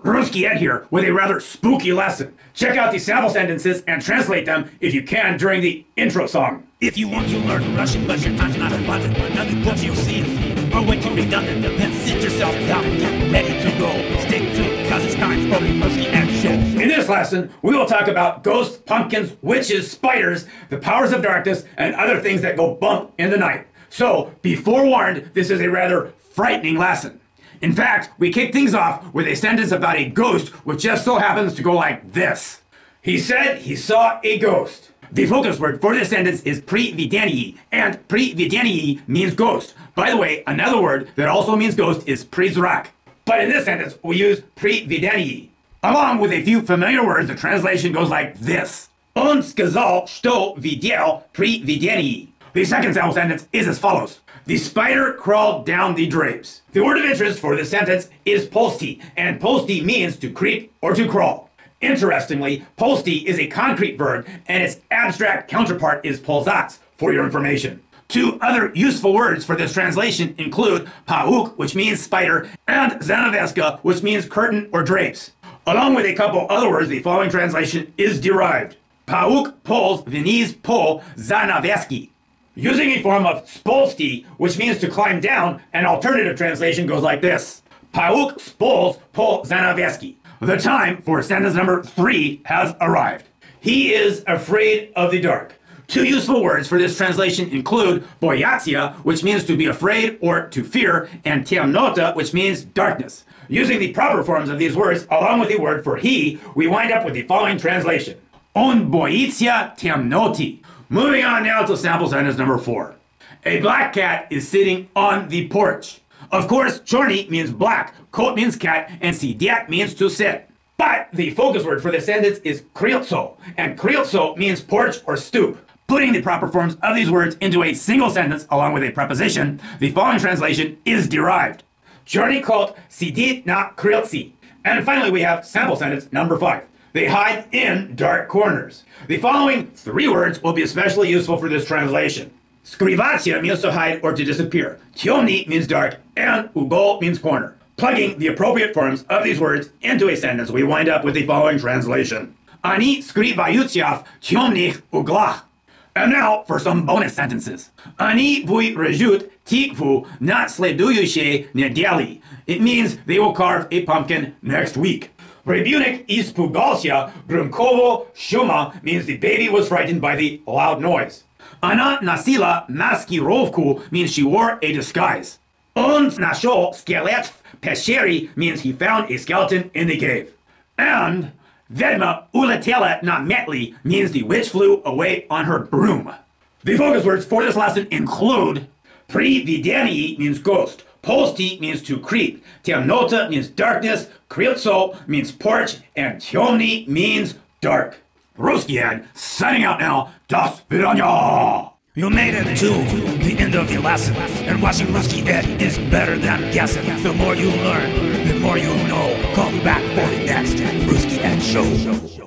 Rusky Ed here with a rather spooky lesson. Check out the sample sentences and translate them if you can during the intro song. If you want to learn Russian but your time's not abundant, none of the books you'll see are way too redundant, then sit yourself down and get ready to go. Stick to it because it's time for the Rusky Ed Show. In this lesson, we will talk about ghosts, pumpkins, witches, spiders, the powers of darkness, and other things that go bump in the night. So, be forewarned, this is a rather frightening lesson. In fact, we kick things off with a sentence about a ghost which just so happens to go like this. He said he saw a ghost. The focus word for this sentence is привидение, and привидение means ghost. By the way, another word that also means ghost is призрак. But in this sentence, we use привидение. Along with a few familiar words, the translation goes like this. Он сказал, что видел привидение. The second sample sentence is as follows. The spider crawled down the drapes. The word of interest for this sentence is polsti, and polsti means to creep or to crawl. Interestingly, polsti is a concrete verb, and its abstract counterpart is polzats, for your information. Two other useful words for this translation include pauk, which means spider, and zanaveska, which means curtain or drapes. Along with a couple other words, the following translation is derived. Pauk pols veniz po zanaveski. Using a form of spolsti, which means to climb down, an alternative translation goes like this. Pauk spols po zanaveski. The time for sentence number 3 has arrived. He is afraid of the dark. Two useful words for this translation include boyatsia, which means to be afraid or to fear, and temnota, which means darkness. Using the proper forms of these words, along with the word for he, we wind up with the following translation. On boyitsia temnoti. Moving on now to sample sentence number 4. A black cat is sitting on the porch. Of course, chorny means black, kot means cat, and sidiat means to sit. But the focus word for this sentence is krylьцо, and krylьцо means porch or stoop. Putting the proper forms of these words into a single sentence along with a preposition, the following translation is derived. Chorny kot sidit na krylьci. And finally, we have sample sentence number 5. They hide in dark corners. The following 3 words will be especially useful for this translation. Skrivatia means to hide or to disappear. Tёмный means dark, and ugol means corner. Plugging the appropriate forms of these words into a sentence, we wind up with the following translation. Они скрываются в тёмных углах. And now for some bonus sentences. Они вырежут тыкву на следующей неделе. It means they will carve a pumpkin next week. Ребенок испугался громкого шума means the baby was frightened by the loud noise. Она носила маскировку means she wore a disguise. Он нашел скелет в пещере means he found a skeleton in the cave. And ведьма улетела на метле means the witch flew away on her broom. The focus words for this lesson include привидение means ghost. Polsti means to creep, темнота means darkness, крыльцо means porch, and тёмный means dark. Rusky Ed, signing out now. До свидания! You made it to the end of the lesson, and watching Rusky Ed is better than guessing. The more you learn, the more you know. Come back for the next Rusky Ed Show.